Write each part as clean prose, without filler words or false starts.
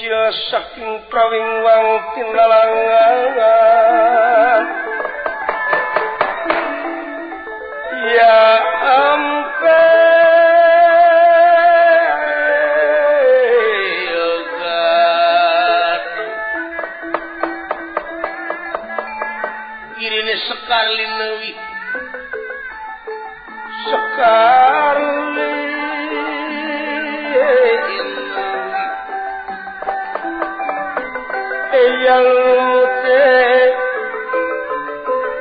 bicil saking prawingwang tinalangan ya Sekar Linewi Sekar Eyal mute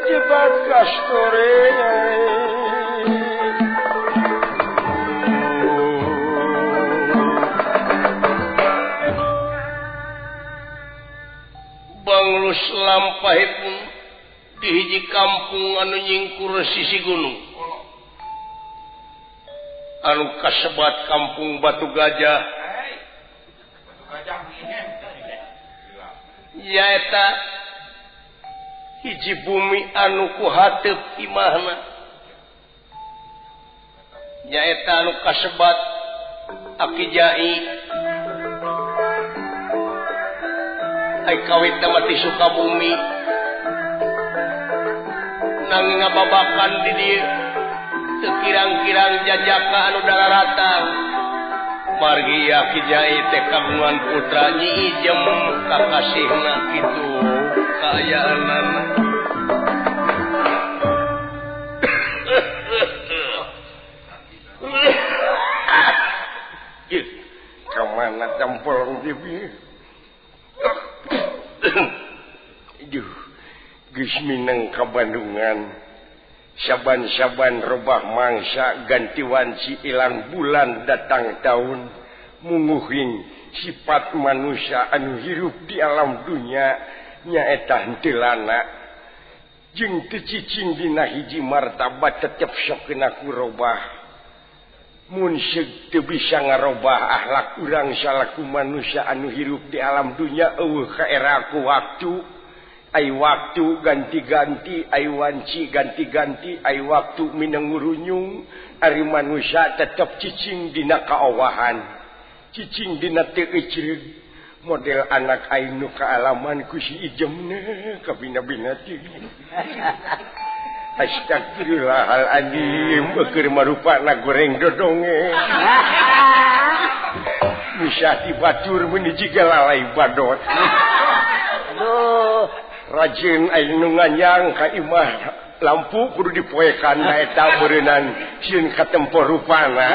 Jebat kastore Banglus lampahipun di hiji kampung anu nyingkur sisi gunung anu kasebat kampung Batu Gajah yaeta hiji bumi anu ku hateup imahna yaeta anu kasebat Aki Jai ai kawit mati Sukabumi nanging ngababakan di dieu teu kirang-kirang jajaka anu dararata margi Aki Jai teh kagungan putra Nyi Ijem kakasihna kitu kaayaanana kamana campur dieu geus mineng ka Bandungan saban-saban robah mangsa ganti wanci ilang bulan datang tahun munguhin sifat manusia anu hirup di alam dunia nyaeta henteu jeung teu cicing dina hiji martabat tetep sok kena ku robah mun seug teu bisa ngarobah akhlak urang salaku manusia anu hirup di alam dunia eueuh ka era ku waktu ai waktu ganti-ganti ai wanci ganti-ganti ai waktu minengurunyung ari manusia tetep cicing dina kaowahan cicing dina teu ecreug model anak aing nu kaalaman ku si Ijemna kabina-bina teh astagfirullahaladzim keur marupana goreng dodonge bisa dibatur meuni jiga lalai badot aduh rajin aing nu nganyang ka imah lampu kudu dipoekan eta beureunan sieun katempo rupana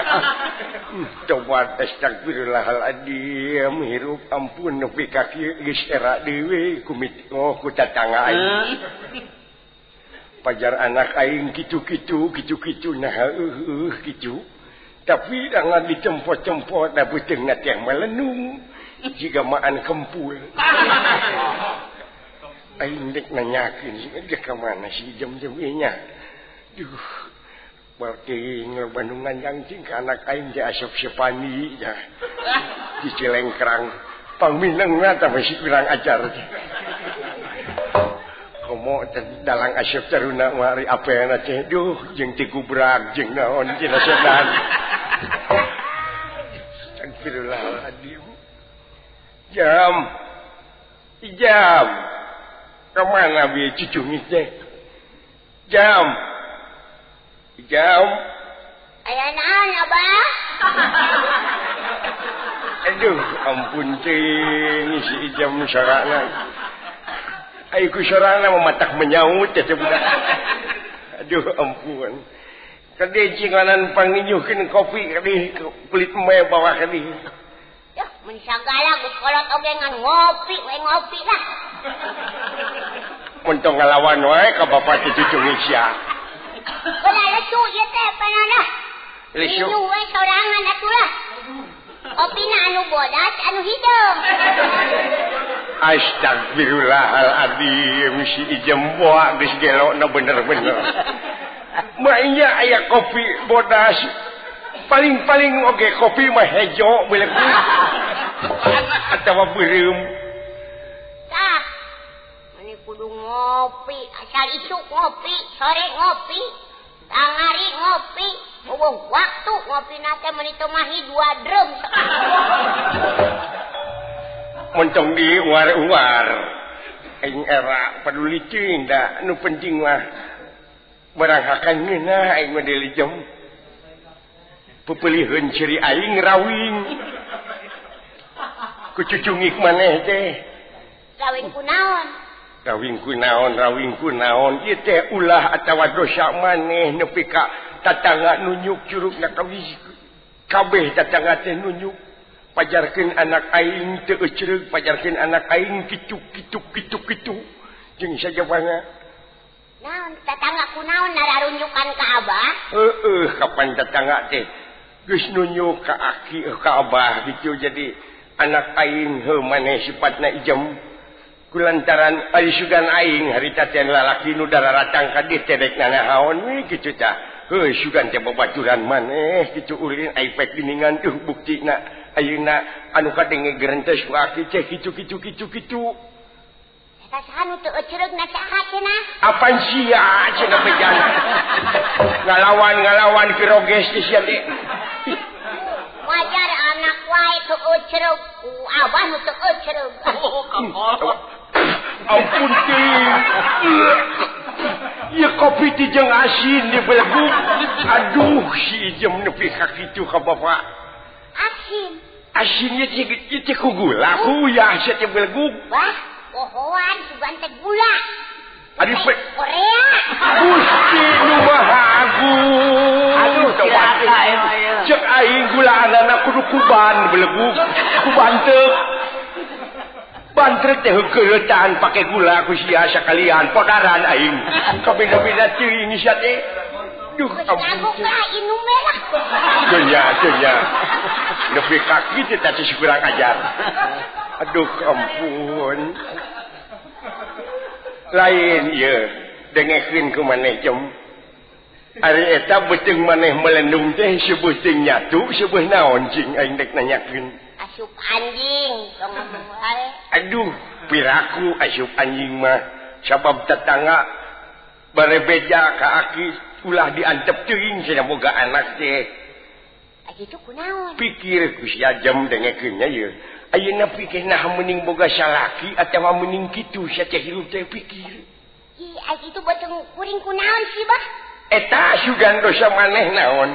coba astagfirullahaladzim hirup ampun nepi ka kieu geus era deui ku tatangga aing pajar anak aing kitu-kitu nah kitu tapi dangan dicempot-cempot da beuteungna teh melenung jiga maan kempul aing dek nanyakeun dia ka mana si jam-jam ieu nya duh berarti Bandungan jangcing ka anak aing teh asap sepani ya di Cilengkrang pangminengna teh masih kurang ajar komo dalang asap taruna mari apena teh duh jeung ti gubrak jeung naon cenah sedan astagfirullahaladzim jam kemana bi cucungit teh jam aya naon abah aduh ampun cing si Ijam sarana ai ku sarana mematak menyaut teh budak aduh ampun kade cinganan panginjuhkeun kopi kade kulit embe bawa kade yah mun sagala geus kolot oge ngan ngopi we ngopi lah mun tong ngalawan wae ka bapa teh cucu sia kena lesu ieu teh panana lesu we sorangan atuh lah opina anu bodas anu hideum astagfirullahaladzim si Ijem boa geus gelona bener-bener mah inya aya kopi bodas paling oge kopi mah hejo beuleuh atawa beureum tah mani kudu ngopi asal isuk ngopi sore ngopi tangari ngopi waktu ngopi nate meni teu mahi 2 drum montong di war-war aing era peduli cing da nu penting mah barang hakan ngeunah aing mah deui jam pepeliheun ciri aing rawing ku cucungik maneh teh rawing kunaon rawing kunaon ieu teh ulah atawa dosa maneh nepi ka tatangga nunyuk curugna kawis kabeh tatangga teh nunyuk pajarkeun anak aing teu ecereug pajarkeun anak aing kitu jeung sajabana naon tatangga kunaon nararunjukan ka abah kapan tatangga teh geus nunyuk ka aki ka abah kitu jadi anak aing heuh maneh sifatna ijem kulantaran ari sugan aing harita teh lalaki nu dararatang ka dieu tedekna naon we kitu tah heuh sugan teh babaturan maneh kitu ulin ai pek diningan buktina ayeuna anu kadenge gerentes ku aki teh kitu eta saha nu teu ecereug na saha cenah apaan sia cenah bejan ngalawan kiroges teh sia teh wajar anak wae teu ecereug ku abah nu teu ecereug ampun teh ieu kopi teh jeung asin di belegu aduh si ijem nepi ka kitu ka bapak asinnya teh ku gula ku ya sia teh belegu wah pohoan sugan teh gula adi pe Korea Gusti nu Maha Agung aduh coba cek aing gula anana kudu kuban belegu kuban teu bantrek teh heukeureutan pake gula ku sia sakalian podaran aing kabeda-beda teuing sia teh duh ampun inu merah cenah nepi ka kitu teh kurang ajar aduh ampun lain ieu dengekeun ku maneh jom ari eta beuteung maneh melendung teh sebeuh teu nyatu sebeuh naon cing aing dek nanyakeun asup anjing tong hale aduh piraku asup anjing mah sabab tetangga barebeja ka aki ulah diantep teuing cenah boga anak teh kitu kunaon pikir ku sia jam dengekeun nya ieu ayeuna pikir nah mending boga salaki atawa mending kitu sia teh hirup teh pikir itu beuteung kuring kunaon sih bah eta sugan dosa maneh naon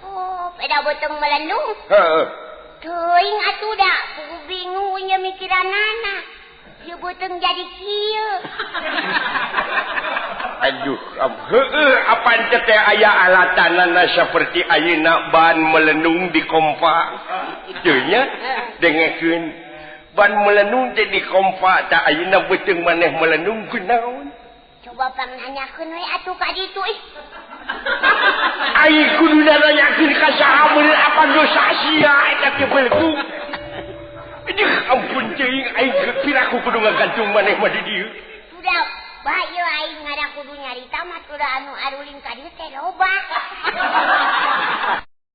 oh beda beuteung melendung heeh teuing atuh da kudu bingung nya mikiranana ieu beuteung jadi kieu aduh heueuh apaan teh aya alatanana saperti ayeuna ban melendung di kompa teu nya dengekeun ban melendung teh di kompa tah ayeuna beuteung maneh melendung kunaon coba panganyakeun we atuh ka ditu ih aing kudu nanyakeun ka saha beuneu apa dosa sia eta teh belegu aduh ampun teuing aing piraku kudu ngagantung maneh mah di dieu sudah bae aing ngada kudu nyarita mah sudah anu aruling ka dieu teh loba